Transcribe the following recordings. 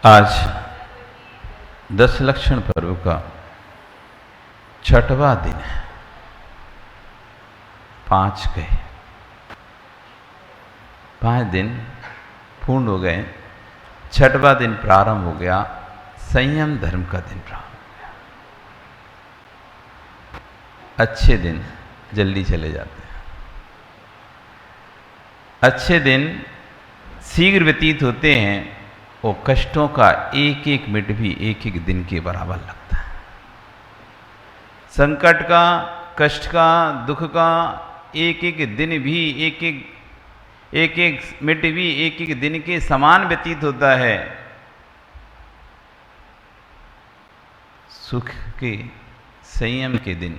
आज दशलक्षण पर्व का छठवां दिन है। 5 गए, 5 दिन पूर्ण हो गए। छठवां दिन प्रारंभ हो गया, संयम धर्म का दिन प्रारंभ हो गया। अच्छे दिन जल्दी चले जाते हैं, अच्छे दिन शीघ्र व्यतीत होते हैं और कष्टों का एक एक मिनट भी एक एक दिन के बराबर लगता है। संकट का, कष्ट का, दुख का एक एक दिन भी एक एक मिनट भी एक एक दिन के समान व्यतीत होता है। सुख के, संयम के दिन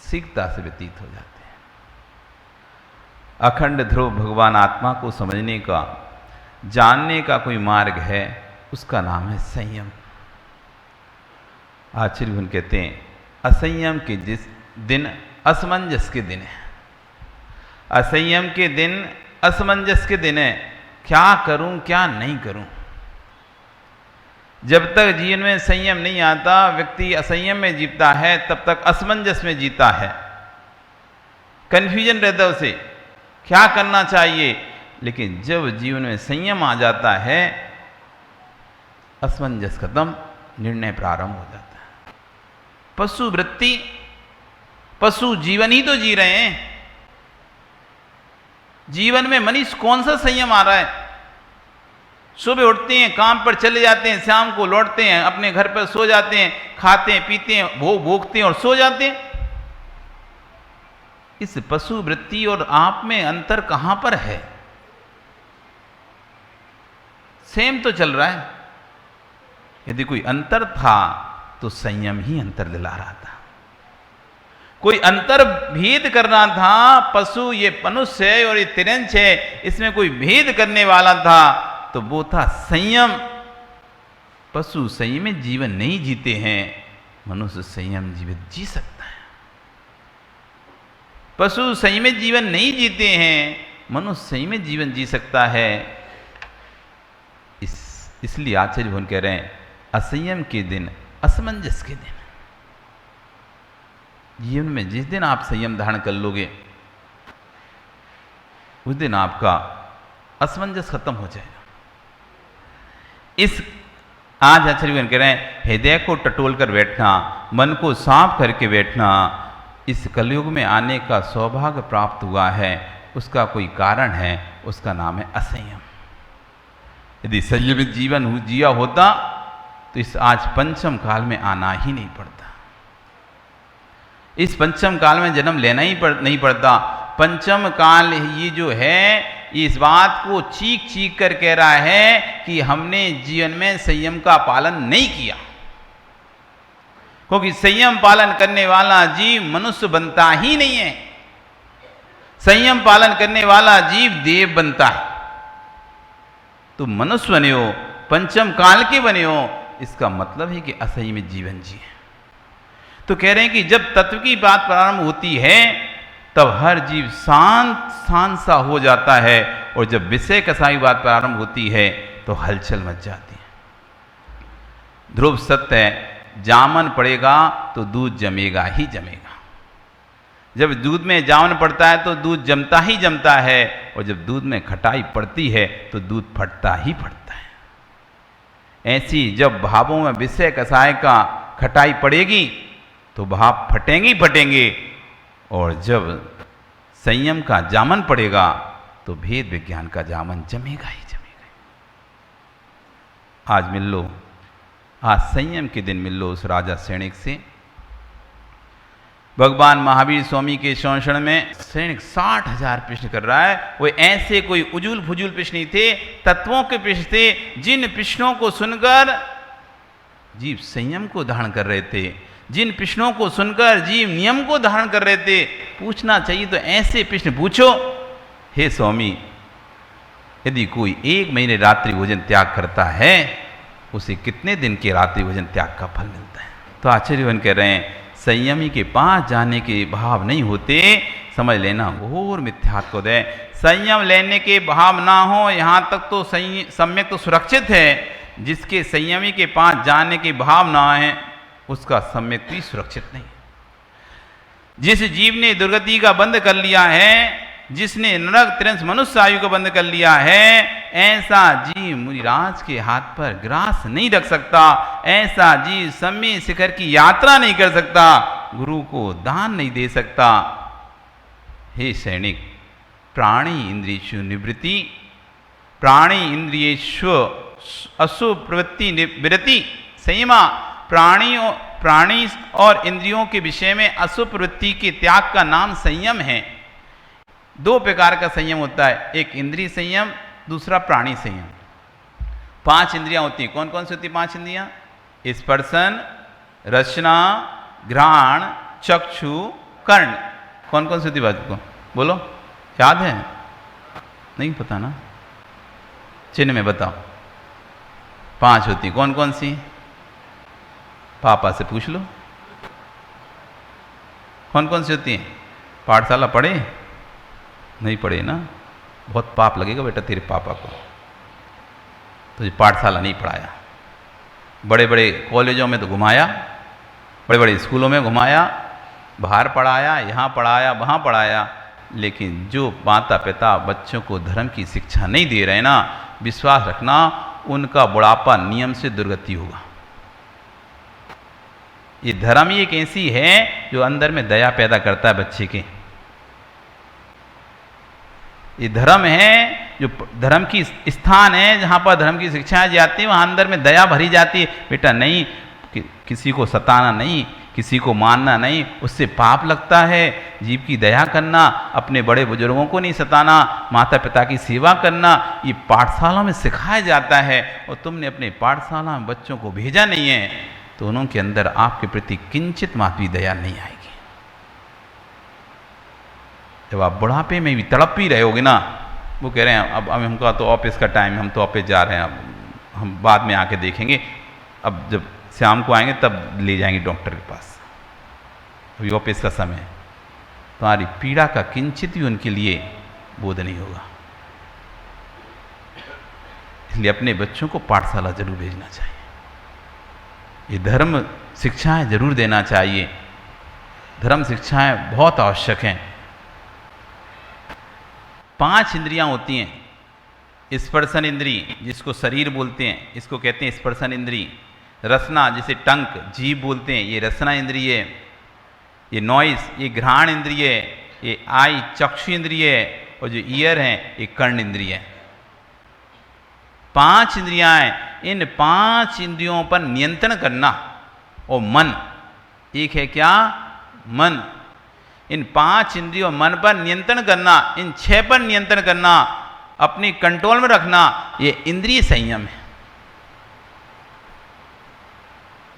शीघ्रता से व्यतीत हो जाते हैं। अखंड ध्रुव भगवान आत्मा को समझने का, जानने का कोई मार्ग है, उसका नाम है संयम। आचार्य भगवान कहते हैं असंयम के जिस दिन असमंजस के दिन है। असंयम के दिन असमंजस के दिन है। क्या करूं क्या नहीं करूं। जब तक जीवन में संयम नहीं आता, व्यक्ति असंयम में जीता है, तब तक असमंजस में जीता है। कंफ्यूजन रहता है उसे, क्या करना चाहिए। लेकिन जब जीवन में संयम आ जाता है, असमंजस खत्म, निर्णय प्रारंभ हो जाता है। पशु वृत्ति, पशु जीवन ही तो जी रहे हैं। जीवन में मनुष्य कौन सा संयम आ रहा है। सुबह उठते हैं, काम पर चले जाते हैं, शाम को लौटते हैं, अपने घर पर सो जाते हैं, खाते हैं, पीते हैं, भोगते हैं और सो जाते हैं। इस पशु वृत्ति और आप में अंतर कहां पर है। सेम तो चल रहा है। यदि कोई अंतर था तो संयम ही अंतर दिला रहा था। कोई अंतर भेद करना था, पशु ये मनुष्य है और ये तिरंच है, इसमें कोई भेद करने वाला था तो वो था संयम। पशु संयमित जीवन नहीं जीते हैं, मनुष्य संयम जीवन जी सकता है। पशु संयमित जीवन नहीं जीते हैं, मनुष्य संयमित जीवन जी सकता है। इसलिए आचार्य भगवान कह रहे हैं असंयम के दिन, असमंजस के दिन। जीवन में जिस दिन आप संयम धारण कर लोगे, उस दिन आपका असमंजस खत्म हो जाएगा। इस आज आचार्य भगवान कह रहे हैं हृदय को टटोल कर बैठना, मन को साफ करके बैठना, इस कलयुग में आने का सौभाग्य प्राप्त हुआ है। उसका कोई कारण है, उसका नाम है असंयम। यदि संयमित जीवन जिया होता तो इस आज पंचम काल में आना ही नहीं पड़ता। इस पंचम काल में जन्म लेना ही नहीं पड़ता। पंचम काल ये जो है, इस बात को चीख चीख कर कह रहा है कि हमने जीवन में संयम का पालन नहीं किया। क्योंकि संयम पालन करने वाला जीव मनुष्य बनता ही नहीं है। संयम पालन करने वाला जीव देव बनता है। तो मनुष्य बने हो, पंचम काल के बने हो, इसका मतलब है कि असंयमित जीवन जिए। तो कह रहे हैं कि जब तत्व की बात प्रारंभ होती है, तब हर जीव शांत सा हो जाता है, और जब विषय कसाई बात प्रारंभ होती है तो हलचल मच जाती है। ध्रुव सत्य है, जामन पड़ेगा तो दूध जमेगा ही जमेगा। जब दूध में जामन पड़ता है तो दूध जमता ही जमता है, और जब दूध में खटाई पड़ती है तो दूध फटता ही फटता है। ऐसी जब भावों में विषय कसाय का खटाई पड़ेगी तो भाव फटेंगे ही फटेंगे, और जब संयम का जामन पड़ेगा तो भेद विज्ञान का जामन जमेगा ही जमेगा। आज मिल लो, आज संयम के दिन मिल लो उस राजा सैनिक से। भगवान महावीर स्वामी के शोषण में सैनिक 60,000 प्रश्न कर रहा है। वो ऐसे कोई उजूल फुजूल प्रश्न नहीं थे, तत्वों के प्रश्न थे, जिन प्रश्नों को सुनकर जीव संयम को धारण कर रहे थे, जिन प्रश्नों को सुनकर जीव नियम को धारण कर रहे थे। पूछना चाहिए तो ऐसे प्रश्न पूछो, हे स्वामी, यदि कोई 1 महीने रात्रि भोजन त्याग करता है, उसे कितने दिन के रात्रि भोजन त्याग का फल मिलता है। तो आचार्य भगवान कह रहे हैं संयमी के पास जाने के भाव नहीं होते, समझ लेना घोर मिथ्यात्व है। संयम लेने के भाव ना हो, यहाँ तक तो सम्यक तो सुरक्षित है, जिसके संयमी के पास जाने की भावना है उसका सम्यक भी सुरक्षित नहीं। जिस जीव ने दुर्गति का बंद कर लिया है, जिसने नरक त्रिंश मनुष्य आयु को बंद कर लिया है, ऐसा जीव मुनिराज के हाथ पर ग्रास नहीं रख सकता। ऐसा जीव सम्य शिखर की यात्रा नहीं कर सकता, गुरु को दान नहीं दे सकता। हे सैनिक, प्राणी इंद्रियेषु निवृत्ति, प्राणी इंद्रियेषु अशुभ प्रवृत्ति निवृत्ति संयमा। प्राणी और इंद्रियों के विषय में अशुभ प्रवृत्ति के त्याग का नाम संयम है। दो प्रकार का संयम होता है, एक इंद्रिय संयम, दूसरा प्राणी संयम। 5 इंद्रियां होती हैं। कौन कौन सी होती 5 इंद्रियां? स्पर्शन, रचना, घ्राण, चक्षु, कर्ण। कौन कौन सी होती बात को बोलो, याद है? नहीं पता ना? चिन्ह में बताओ। 5 होती। कौन कौन सी? पापा से पूछ लो। कौन कौन सी होती हैं? पाठशाला पढ़े? नहीं पढ़े ना? बहुत पाप लगेगा बेटा तेरे पापा को, तुझे पाठशाला नहीं पढ़ाया। बड़े बड़े कॉलेजों में तो घुमाया, बड़े बड़े स्कूलों में घुमाया, बाहर पढ़ाया, यहाँ पढ़ाया, वहाँ पढ़ाया, लेकिन जो माता पिता बच्चों को धर्म की शिक्षा नहीं दे रहे ना, विश्वास रखना उनका बुढ़ापा नियम से दुर्गति होगा। ये धर्म ही एक ऐसी है जो अंदर में दया पैदा करता है बच्चे के। ये धर्म है जो धर्म की स्थान है, जहाँ पर धर्म की शिक्षाएं जाती है, वहाँ अंदर में दया भरी जाती है। बेटा नहीं, किसी को सताना नहीं, किसी को मारना नहीं, उससे पाप लगता है। जीव की दया करना, अपने बड़े बुजुर्गों को नहीं सताना, माता पिता की सेवा करना, ये पाठशाला में सिखाया जाता है। और तुमने अपने पाठशाला में बच्चों को भेजा नहीं है, तो उनके अंदर आपके प्रति किंचित मात्र भी दया नहीं आएगी। जब आप बुढ़ापे में भी तड़प ही रहोगे ना, वो कह रहे हैं अब हमका तो ऑफिस का टाइम है, हम तो ऑफिस जा रहे हैं, अब हम बाद में आके देखेंगे, अब जब शाम को आएंगे तब ले जाएंगे डॉक्टर के पास, अभी ऑफिस का समय है। तुम्हारी पीड़ा का किंचित भी उनके लिए बोध नहीं होगा। इसलिए अपने बच्चों को पाठशाला जरूर भेजना चाहिए, ये धर्म शिक्षाएं जरूर देना चाहिए। धर्म शिक्षाएं बहुत आवश्यक हैं। 5 इंद्रियां होती हैं। स्पर्शन इंद्रिय, जिसको शरीर बोलते हैं, इसको कहते हैं स्पर्शन इंद्रिय। रसना, जिसे टंक जीभ बोलते हैं, ये रसना इंद्रिय है। ये नॉइस, ये घ्राण इंद्रिय है। ये आई चक्षु इंद्रिय है। और जो ईयर है ये कर्ण इंद्रिय है। 5 इंद्रियां हैं। इन 5 इंद्रियों पर नियंत्रण करना, और मन एक है क्या? मन। इन 5 इंद्रियों मन पर नियंत्रण करना, इन 6 पर नियंत्रण करना, अपनी कंट्रोल में रखना, ये इंद्रिय संयम है।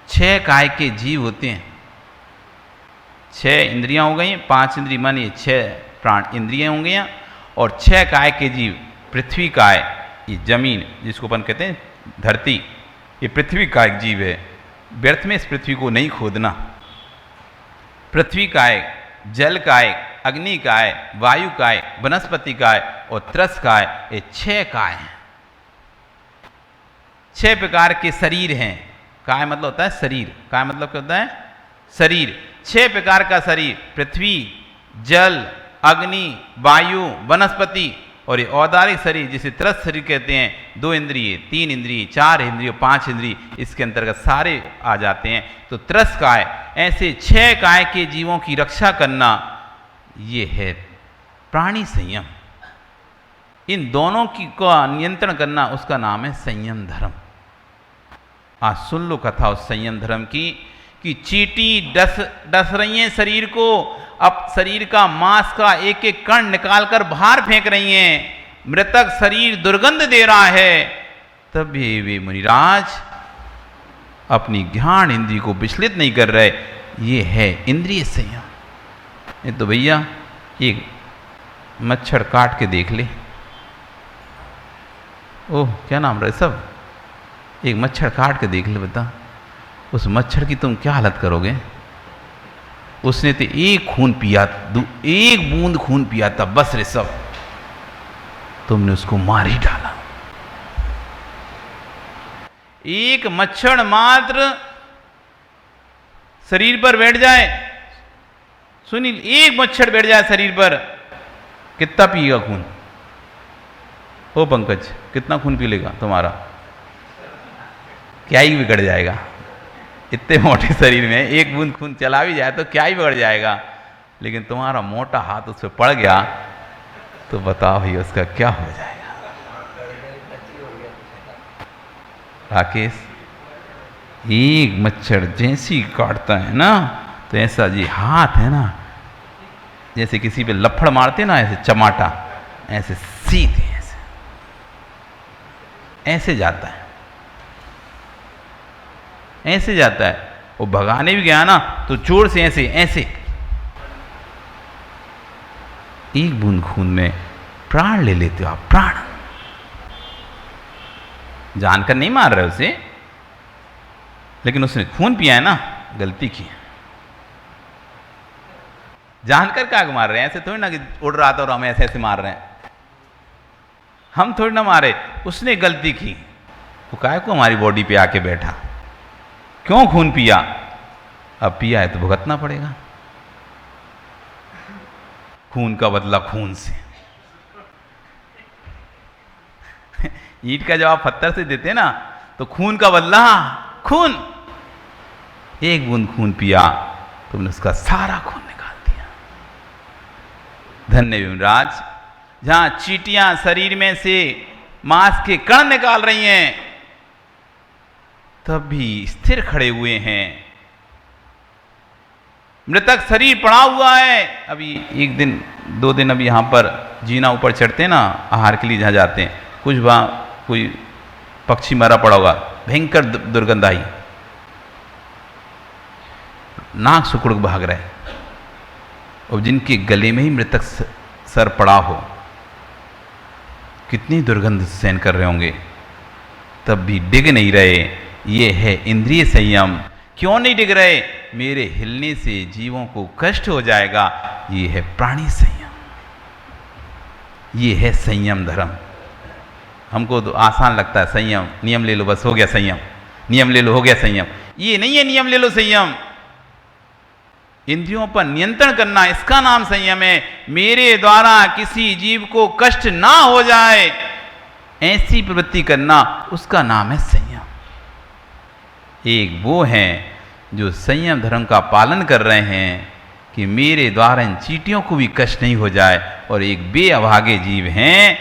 6 काय के जीव होते हैं। 6 इंद्रियां हो गई, 5 इंद्रिय मन, ये 6 प्राण इंद्रियां हो गई। और 6 काय के जीव, पृथ्वी काय, ये जमीन जिसको अपन कहते हैं धरती, ये पृथ्वी का एक जीव है। व्यर्थ में इस पृथ्वी को नहीं खोदना। पृथ्वी काय, जल काय, अग्नि काय, वायु काय, वनस्पति काय और त्रस काय, ये 6 काय हैं। 6 प्रकार के शरीर हैं। काय मतलब होता है शरीर, काय मतलब क्या होता है? शरीर। 6 प्रकार का शरीर, पृथ्वी, जल, अग्नि, वायु, वनस्पति, और ये औदारिक शरीर जिसे त्रस शरीर कहते हैं। 2 इंद्रिय, 3 इंद्रिय, 4 इंद्रिय, 5 इंद्रिय, इसके अंतर्गत सारे आ जाते हैं। तो त्रस काय, ऐसे 6 काय के जीवों की रक्षा करना, ये है प्राणी संयम। इन दोनों की का नियंत्रण करना, उसका नाम है संयम धर्म। आज सुन लो कथा उस संयम धर्म की, कि चींटी डस रही है शरीर को, अब शरीर का मांस का एक एक कण निकालकर बाहर फेंक रही हैं, मृतक शरीर दुर्गंध दे रहा है। तब भी वे मुनिराज अपनी ज्ञान इंद्रिय को विचलित नहीं कर रहे। ये है इंद्रिय संयम। ये तो भैया एक मच्छर काट के देख ले। ओह क्या नाम रहे सब, एक मच्छर काट के देख ले, बता उस मच्छर की तुम क्या हालत करोगे? उसने तो एक खून पिया, एक बूंद खून पिया था बस रे सब, तुमने उसको मार ही डाला। एक मच्छर मात्र शरीर पर बैठ जाए, सुनील, एक मच्छर बैठ जाए शरीर पर, कितना पिएगा खून? ओ पंकज, कितना खून पी लेगा तुम्हारा? क्या ही बिगड़ जाएगा? इतने मोटे शरीर में एक बूंद खून चला भी जाए तो क्या ही बिगड़ जाएगा। लेकिन तुम्हारा मोटा हाथ उस पर पड़ गया तो बताओ भाई उसका क्या हो जाएगा। राकेश, एक मच्छर जैसी काटता है ना तो ऐसा जी हाथ है ना, जैसे किसी पे लफड़ मारते ना, ऐसे चमाटा, ऐसे सीधे ऐसे जाता है, ऐसे जाता है। वो भगाने भी गया ना तो जोर से ऐसे ऐसे, एक बूंद खून में प्राण ले लेते हो आप, प्राण। जानकर नहीं मार रहे उसे, लेकिन उसने खून पिया है ना, गलती की। जानकर क्या मार रहे हैं? ऐसे थोड़ी ना कि उड़ रहा था और हम ऐसे ऐसे मार रहे हैं, हम थोड़ी ना मारे, उसने गलती की। वो काहे को हमारी बॉडी पे आके बैठा? क्यों खून पिया? अब पिया है तो भुगतना पड़ेगा। खून का बदला खून से। ईंट का जवाब पत्थर से देते ना, तो खून का बदला खून। एक बूंद खून पिया, तुमने उसका सारा खून निकाल दिया। धन्य भीमराज, जहां चींटियां शरीर में से मांस के कण निकाल रही हैं, तब भी स्थिर खड़े हुए हैं। मृतक शरीर पड़ा हुआ है। अभी एक दिन 2 दिन अभी यहां पर जीना ऊपर चढ़ते ना, आहार के लिए जहां जाते हैं, कुछ वहां कोई पक्षी मरा पड़ा होगा, भयंकर दुर्गंध आई, नाक सुकुड़ भाग रहे, और जिनके गले में ही मृतक सर पड़ा हो, कितनी दुर्गंध सहन कर रहे होंगे, तब भी डिग नहीं रहे। ये है इंद्रिय संयम। क्यों नहीं डिग रहे? मेरे हिलने से जीवों को कष्ट हो जाएगा। ये है प्राणी संयम, ये है संयम धर्म। हमको तो आसान लगता है संयम, नियम ले लो बस हो गया संयम, नियम ले लो हो गया संयम। ये नहीं है नियम ले लो संयम। इंद्रियों पर नियंत्रण करना, इसका नाम संयम है। मेरे द्वारा किसी जीव को कष्ट ना हो जाए, ऐसी प्रवृत्ति करना, उसका नाम है संयम। एक वो हैं जो संयम धर्म का पालन कर रहे हैं कि मेरे द्वारा इन चींटियों को भी कष्ट नहीं हो जाए, और एक बेअभागे जीव हैं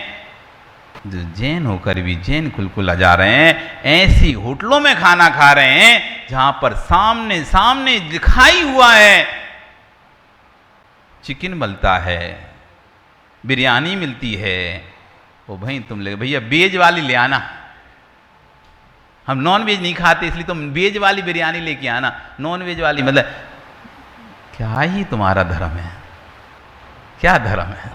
जो जैन होकर भी जैन कुलकुला जा रहे हैं, ऐसी होटलों में खाना खा रहे हैं जहां पर सामने सामने दिखाई हुआ है चिकन मिलता है, बिरयानी मिलती है। ओ भाई तुम ले भैया वेज वाली ले आना, हम नॉन वेज नहीं खाते इसलिए तुम वेज वाली बिरयानी लेके आना, नॉन वेज वाली। मतलब क्या ही तुम्हारा धर्म है? क्या धर्म है?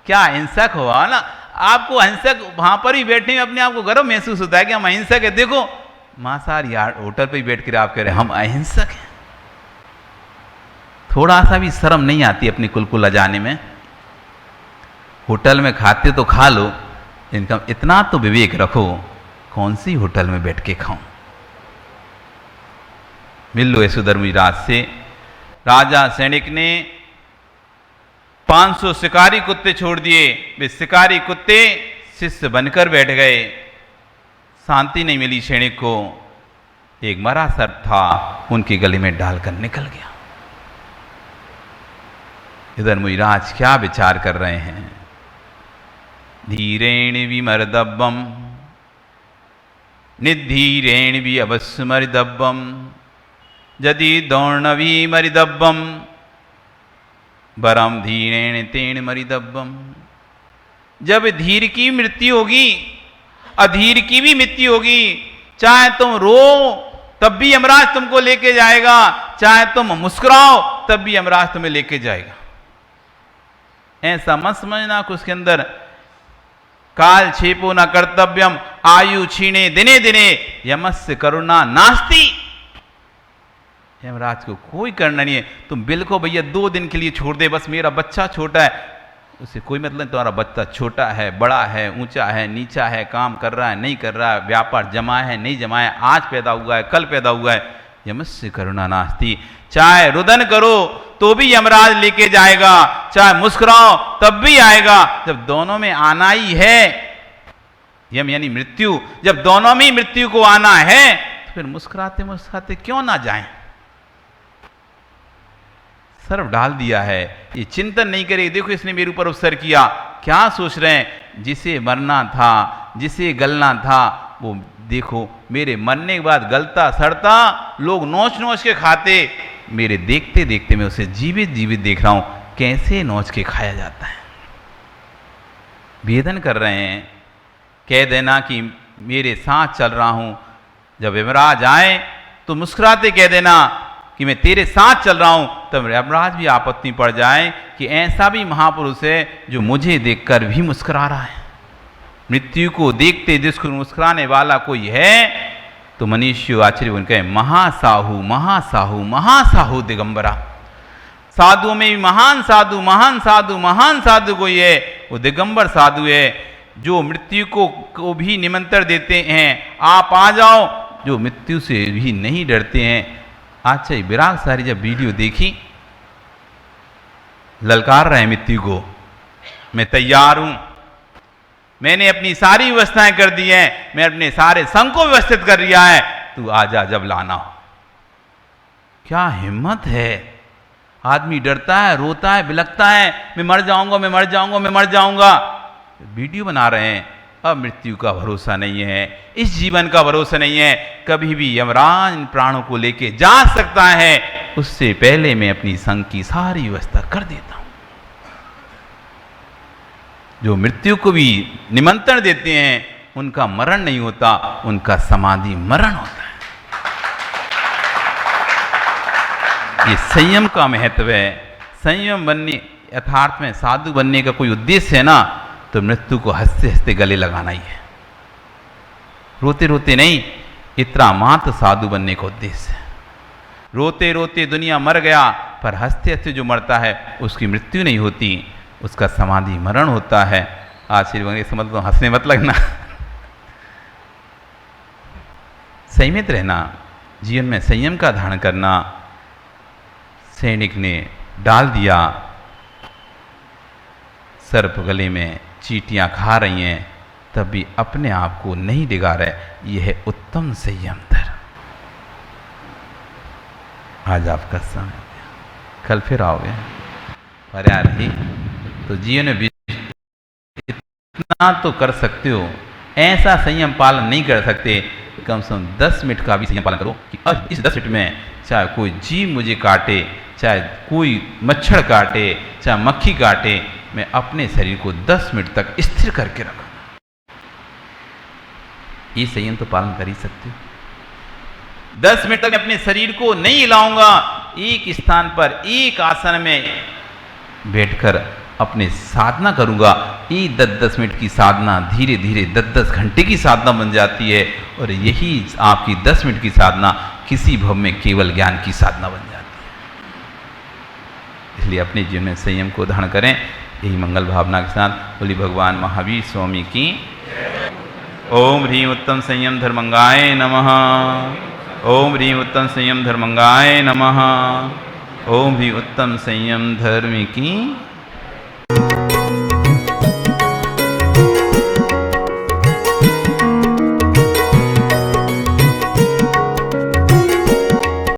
क्या अहिंसक हो ना? आपको अहिंसक वहां पर ही बैठने में अपने आप को गर्व महसूस होता है कि हम अहिंसक है। देखो मांसाहारी यार होटल पे ही बैठ कर आप कह रहे हैं हम अहिंसक हैं। थोड़ा सा भी शर्म नहीं आती अपनी कुलकुला जाने में? होटल में खाते तो खा लो, इनका इतना तो विवेक रखो, कौन सी होटल में बैठ के खाऊं? मिल लो यशोधर्मराज से। राजा सैनिक ने 500 शिकारी कुत्ते छोड़ दिए। वे शिकारी कुत्ते शिष्य बनकर बैठ गए। शांति नहीं मिली सैनिक को। एक मरा सर्प था, उनके गले में डालकर निकल गया। इधर मुइराज क्या विचार कर रहे हैं? धीरेण विमर्दब्बम निधीरेण भी अवस्मरिदब्बम यदि दौर्णवी मरिदब्बम बरम धीरेण तेण मरिदब्बम। जब धीर की मृत्यु होगी, अधीर की भी मृत्यु होगी। चाहे तुम रो तब भी यमराज तुमको लेके जाएगा, चाहे तुम मुस्कुराओ तब भी यमराज तुम्हें लेके जाएगा। ऐसा मत समझना कि उसके अंदर काल क्षेपो न कर्तव्यम आयु क्षीणे दिने दिने यमस्य करुणा नास्ति। यमराज को कोई करना नहीं है। तुम बिल को भैया 2 दिन के लिए छोड़ दे, बस मेरा बच्चा छोटा है, उससे कोई मतलब नहीं तुम्हारा बच्चा छोटा है, बड़ा है, ऊंचा है, नीचा है, काम कर रहा है, नहीं कर रहा है, व्यापार जमा है, नहीं जमा है, आज पैदा हुआ है, कल पैदा हुआ है, यमस्य करुणा नास्ति। चाहे रुदन करो तो भी यमराज लेके जाएगा, चाहे मुस्कुराओ तब भी आएगा। जब दोनों में आना ही है, यम यानी मृत्यु, जब दोनों में मृत्यु को आना है तो फिर मुस्कुराते मुस्कुराते क्यों ना जाएं। सर्व डाल दिया है, ये चिंतन नहीं करे, देखो इसने मेरे ऊपर उपसर किया, क्या सोच रहे हैं, जिसे मरना था, जिसे गलना था, वो देखो मेरे मरने के बाद गलता सड़ता लोग नोच नोच के खाते, मेरे देखते देखते मैं उसे जीवित जीवित देख रहा हूं, कैसे नोच के खाया जाता है। वेदन कर रहे हैं, कह देना कि मेरे साथ चल रहा हूं, जब यमराज आए तो मुस्कुराते कह देना कि मैं तेरे साथ चल रहा हूं, तब यमराज भी आपत्ति पड़ जाए कि ऐसा भी महापुरुष है जो मुझे देखकर भी मुस्कुरा रहा है। मृत्यु को देखते जिसको मुस्कुराने वाला कोई है तो मनीषी आचार्य उनके महासाहु महासाहु महासाहु दिगंबरा। साधुओं में भी महान साधु महान साधु महान साधु कोई है, वो दिगंबर साधु है, जो मृत्यु को भी निमंत्रण देते हैं, आप आ जाओ, जो मृत्यु से भी नहीं डरते हैं। अच्छा विराग सारी जब वीडियो देखी, ललकार रहे मृत्यु को, मैं तैयार हूं, मैंने अपनी सारी व्यवस्थाएं कर दी हैं, मैं अपने सारे संघ को व्यवस्थित कर लिया है, तू आजा जब लाना हो। क्या हिम्मत है, आदमी डरता है, रोता है, बिलखता है, मैं मर जाऊंगा, मैं मर जाऊंगा, मैं मर जाऊंगा। वीडियो बना रहे हैं, अब मृत्यु का भरोसा नहीं है, इस जीवन का भरोसा नहीं है, कभी भी यमराज इन प्राणों को लेके जा सकता है, उससे पहले मैं अपनी संघ की सारी व्यवस्था कर देता हूं। जो मृत्यु को भी निमंत्रण देते हैं उनका मरण नहीं होता, उनका समाधि मरण होता है। ये संयम का महत्व है। संयम बनने, यथार्थ में साधु बनने का कोई उद्देश्य है ना, तो मृत्यु को हंसते हंसते गले लगाना ही है, रोते रोते नहीं, इतना मात्र साधु बनने का उद्देश्य है। रोते रोते दुनिया मर गया, पर हंसते हंसते जो मरता है उसकी मृत्यु नहीं होती, उसका समाधि मरण होता है। आशीर्वाद समझ लो, हंसने मत लगना। संयमित रहना, जीवन में संयम का धारण करना। सैनिक ने डाल दिया, सर्प गले में चींटियां खा रही हैं, तब भी अपने आप को नहीं डिगा रहे, यह है उत्तम संयम धर्म। आज आपका समय, कल फिर आओगे, पर यार ही तो जीवन में इतना तो कर सकते हो, ऐसा संयम पालन नहीं कर सकते, कम से कम 10 मिनट का भी संयम पालन करो कि अब इस 10 मिनट में चाहे कोई जीव मुझे काटे, चाहे कोई मच्छर काटे, चाहे मक्खी काटे, मैं अपने शरीर को 10 मिनट तक स्थिर करके रखूं। ये संयम तो पालन कर ही सकते हो। 10 मिनट तक मैं अपने शरीर को नहीं हिलाऊंगा, एक स्थान पर एक आसन में बैठकर अपने साधना करूंगा। ये 10-10 मिनट की साधना धीरे धीरे 10-10 घंटे की साधना बन जाती है, और यही आपकी 10 मिनट की साधना किसी भव में केवल ज्ञान की साधना बन जाती है। इसलिए अपने जीवन में संयम को धारण करें। यही मंगल भावना के साथ बोली भगवान महावीर स्वामी की। ओम ह्रीं उत्तम संयम धर्मंगाय नमः। ओम ह्रीं उत्तम संयम धर्मंगाय नमः। ओम ह्रीं उत्तम संयम धर्म की